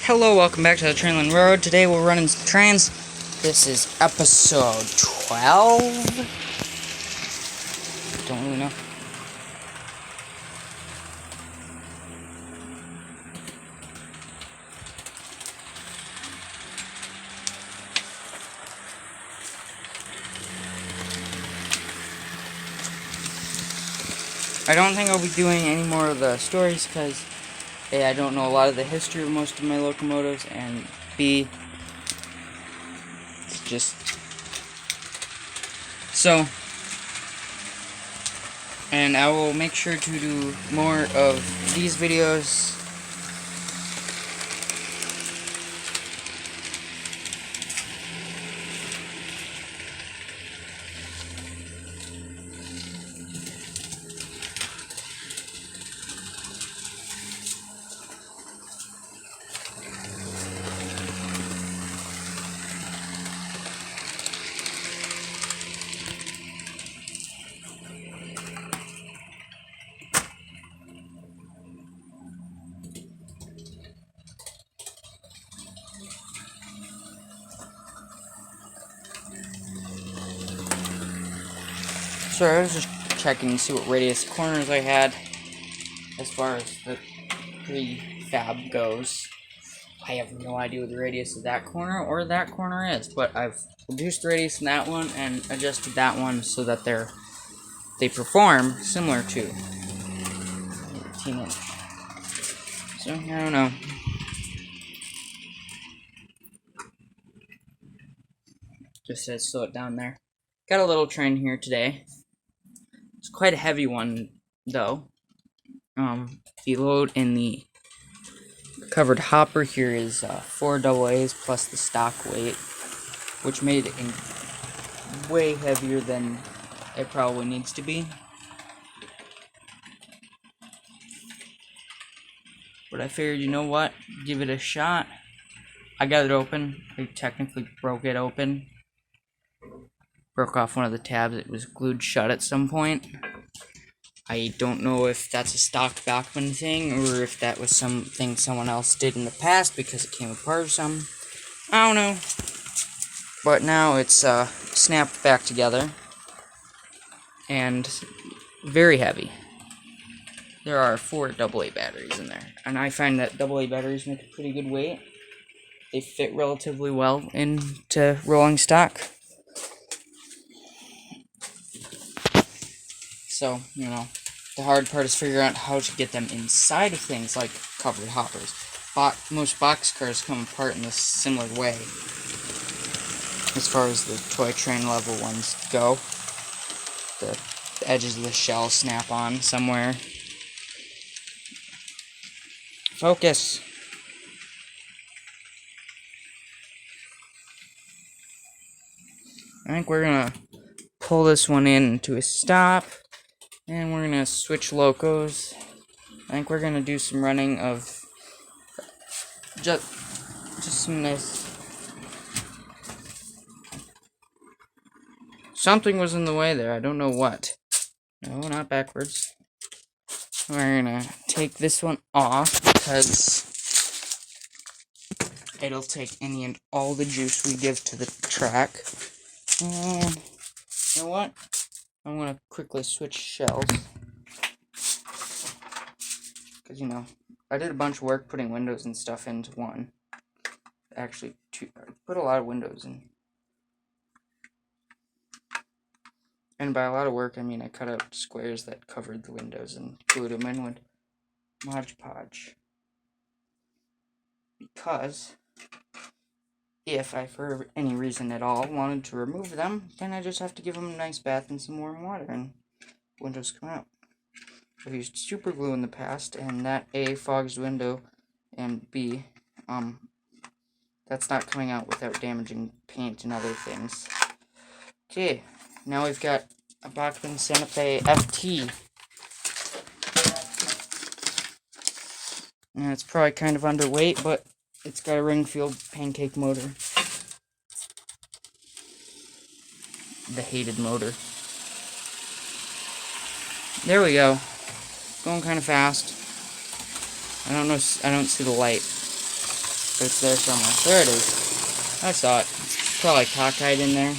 Hello, welcome back to the Trainland Road. Today we're running some trains. This is episode 12. Don't really know. I don't think I'll be doing any more of the stories because A, I don't know a lot of the history of most of my locomotives, and B, it's just so. And I will make sure to do more of these videos. So I was just checking to see what radius corners I had as far as the prefab goes. I have no idea what the radius of that corner or that corner is, but I've reduced the radius in that one and adjusted that one so that they perform similar to 18-inch. So I don't know. Just says slow it down there. Got a little train here today. It's quite a heavy one, though. The load in the covered hopper here is 4 AA's plus the stock weight, which made it way heavier than it probably needs to be. But I figured, you know what? Give it a shot. I got it open. I technically broke it open. Broke off one of the tabs. It was glued shut at some point. I don't know if that's a stock Bachmann thing or if that was something someone else did in the past because it came apart or something. I don't know. But now it's snapped back together and very heavy. There are 4 AA batteries in there, and I find that AA batteries make a pretty good weight. They fit relatively well into rolling stock. So, you know, the hard part is figuring out how to get them inside of things like covered hoppers. Most boxcars come apart in a similar way, as far as the toy train level ones go. The edges of the shell snap on somewhere. Focus. I think we're gonna pull this one in to a stop. And we're gonna switch locos. I think we're gonna do some running of just some nice. Something was in the way there. I don't know what. No, not backwards. We're gonna take this one off because it'll take any and all the juice we give to the track. And you know what? I'm gonna quickly switch shells. Because, you know, I did a bunch of work putting windows and stuff into one. Actually, I put a lot of windows in. And by a lot of work, I mean I cut out squares that covered the windows and glued them in with Mod Podge. Because if I, for any reason at all, wanted to remove them, then I just have to give them a nice bath in some warm water and windows come out. I've used super glue in the past, and that A, fogs the window, and B, that's not coming out without damaging paint and other things. Okay, now we've got a Bachmann Santa Fe FT. And it's probably kind of underweight, but it's got a Ringfield pancake motor. The hated motor. There we go. Going kind of fast. I don't see the light. but it's there somewhere. There it is. I saw it. It's probably cockeyed in there.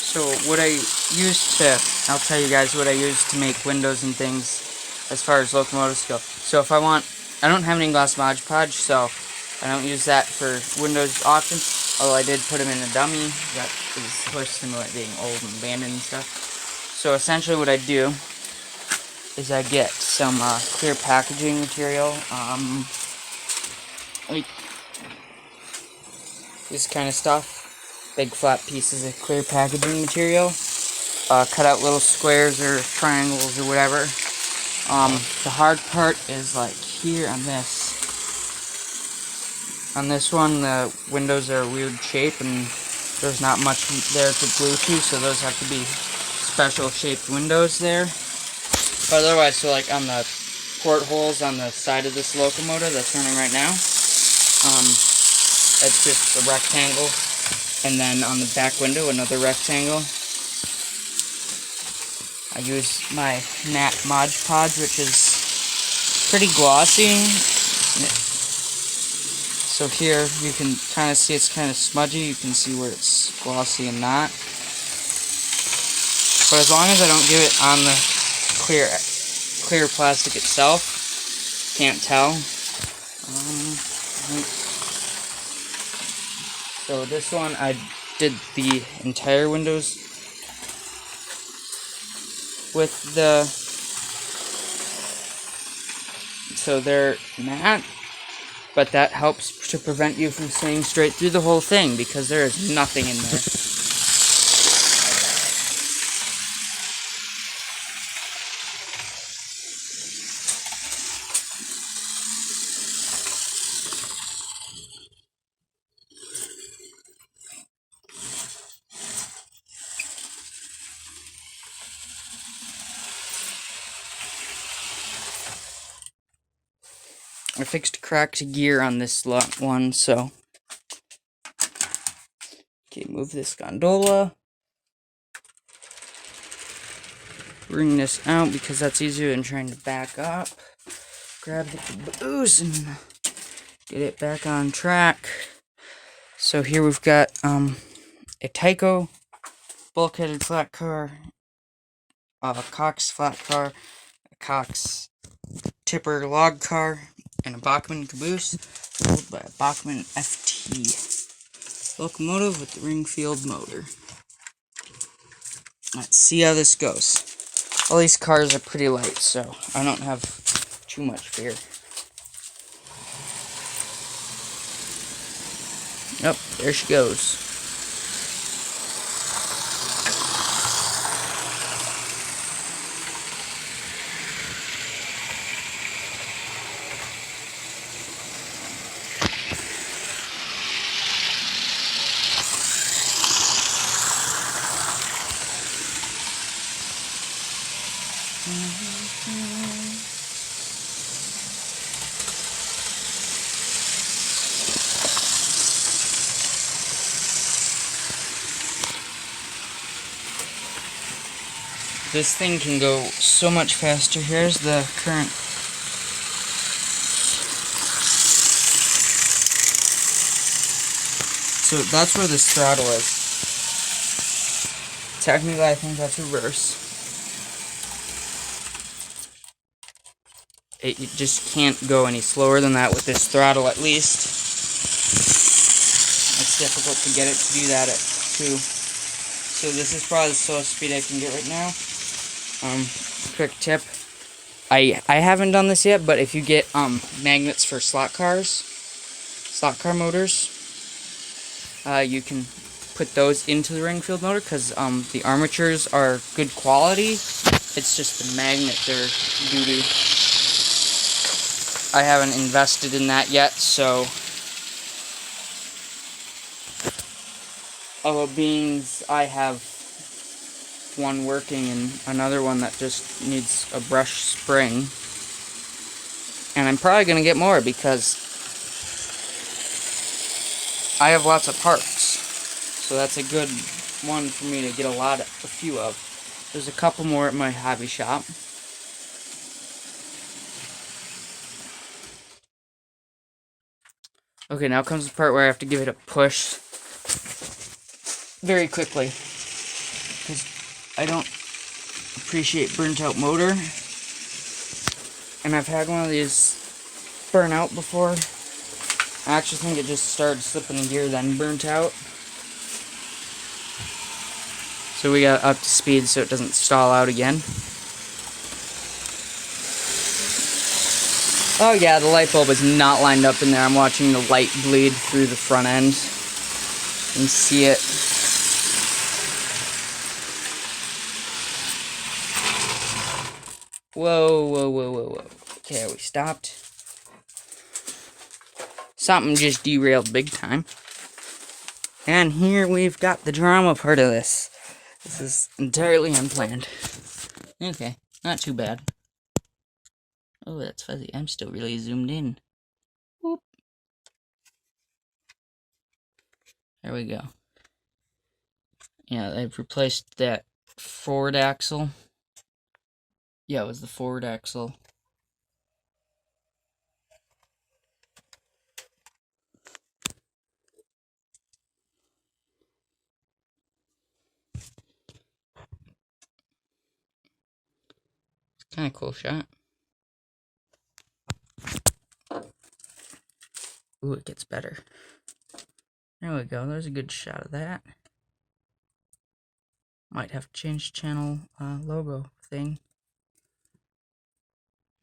So what I used to, I'll tell you guys what I use to make windows and things as far as locomotives go. So if I don't have any glass Mod Podge, so I don't use that for windows often, although I did put them in a dummy that is supposed to simulate being old and abandoned and stuff. So essentially what I do is I get some clear packaging material, like this kind of stuff. Big flat pieces of clear packaging material, cut out little squares or triangles or whatever. The hard part is like here on this. On this one, the windows are a weird shape and there's not much there to glue to, so those have to be special shaped windows there. But otherwise, so like on the portholes on the side of this locomotive that's running right now, it's just a rectangle. And then on the back window, another rectangle. I use my matte Mod Podge, which is pretty glossy. So here, you can kind of see it's kind of smudgy. You can see where it's glossy and not. But as long as I don't give it on the clear plastic itself, can't tell. So this one, I did the entire windows with the, so they're matte, but that helps to prevent you from seeing straight through the whole thing because there is nothing in there. I fixed cracked gear on this one, so. Okay, move this gondola. Bring this out because that's easier than trying to back up. Grab the caboose and get it back on track. So here we've got a Tyco bulkheaded flat car, a Cox flat car, a Cox tipper log car, and a Bachmann caboose, pulled by a Bachmann FT locomotive with the Ringfield motor. Let's see how this goes. All these cars are pretty light, so I don't have too much fear. Yep, there she goes. This thing can go so much faster. Here's the current. So that's where this throttle is. Technically, I think that's reverse. It just can't go any slower than that with this throttle, at least. It's difficult to get it to do that at 2. So this is probably the slowest speed I can get right now. Quick tip. I haven't done this yet, but if you get magnets for slot car motors, you can put those into the Ringfield motor because the armatures are good quality. It's just the magnet they're doo-doo. I haven't invested in that yet, so although beans, I have one working and another one that just needs a brush spring. And I'm probably going to get more because I have lots of parts. So that's a good one for me to get a few of. There's a couple more at my hobby shop. Okay, now comes the part where I have to give it a push very quickly, because I don't appreciate burnt out motor, and I've had one of these burn out before. I actually think it just started slipping in gear then burnt out, so we got up to speed so it doesn't stall out again. Oh yeah, the light bulb is not lined up in there. I'm watching the light bleed through the front end. You can see it. Whoa, whoa, whoa, whoa, whoa. Okay, we stopped. Something just derailed big time. And here we've got the drama part of this. This is entirely unplanned. Okay, not too bad. Oh, that's fuzzy. I'm still really zoomed in. Whoop. There we go. Yeah, I've replaced that forward axle. Yeah, it was the forward axle. Kind of cool shot. Ooh, it gets better. There we go. There's a good shot of that. Might have to change channel logo thing.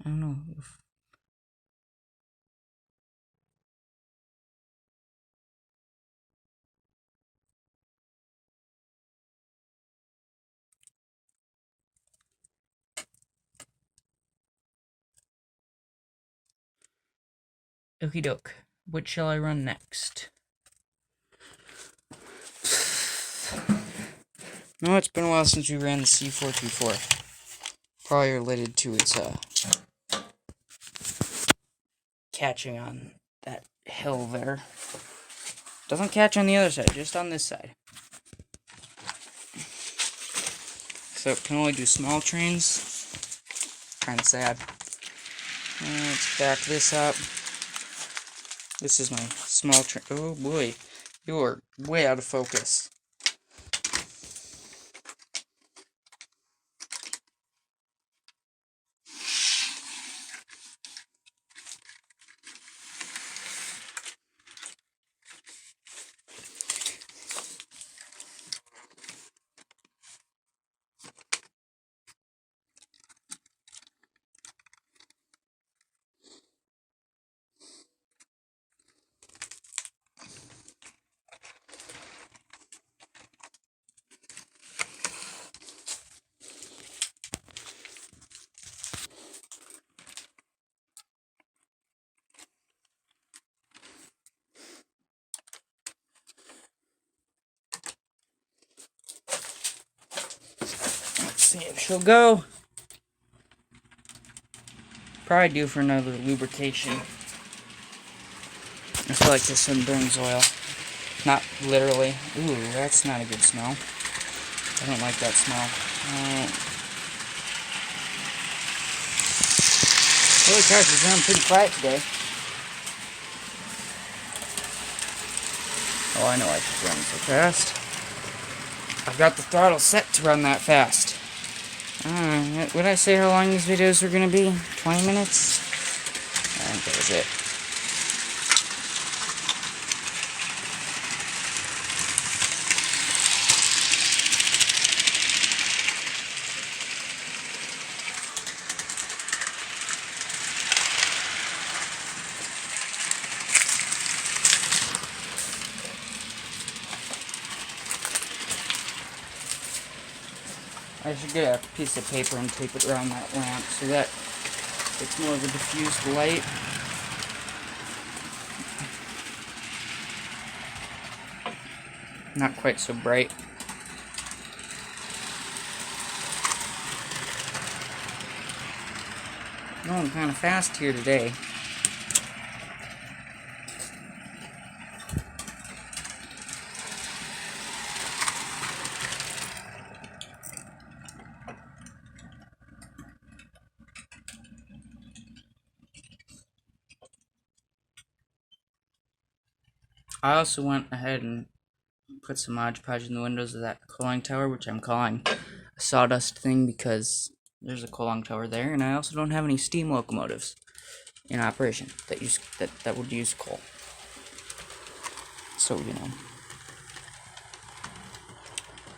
I don't know. Okie doke. Which shall I run next? No, it's been a while since we ran the C424. Probably related to its catching on that hill there. Doesn't catch on the other side, just on this side. So it can only do small trains. Kinda sad. Let's back this up. This is my small train. Oh boy, you are way out of focus. See if she'll go. Probably due for another lubrication. I feel like this one burns oil. Not literally. Ooh, that's not a good smell. I don't like that smell. Holy cars is running pretty quiet today. Oh, I know I should run so fast. I've got the throttle set to run that fast. Would I say how long these videos were going to be? 20 minutes? I think that was it. I should get a piece of paper and tape it around that lamp so that it's more of a diffused light. Not quite so bright. Going kind of fast here today. I also went ahead and put some Mod Podge in the windows of that cooling tower, which I'm calling a sawdust thing because there's a cooling tower there, and I also don't have any steam locomotives in operation that would use coal. So, you know.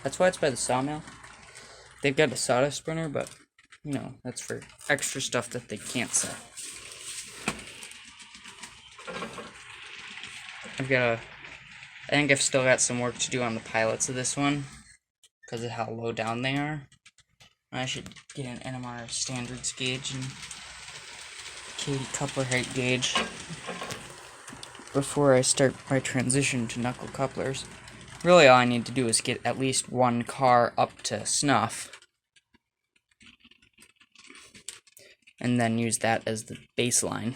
That's why it's by the sawmill. They've got a sawdust burner, but, you know, that's for extra stuff that they can't sell. I think I've still got some work to do on the pilots of this one because of how low down they are. I should get an NMR standards gauge and Katie coupler height gauge before I start my transition to knuckle couplers. Really all I need to do is get at least one car up to snuff and then use that as the baseline.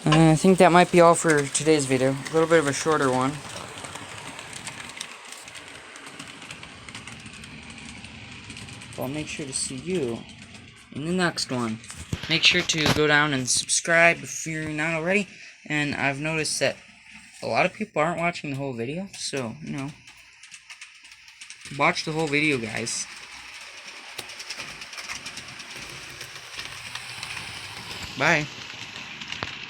I think that might be all for today's video. A little bit of a shorter one. I'll make sure to see you in the next one. Make sure to go down and subscribe if you're not already. And I've noticed that a lot of people aren't watching the whole video, so, you know, watch the whole video, guys. Bye.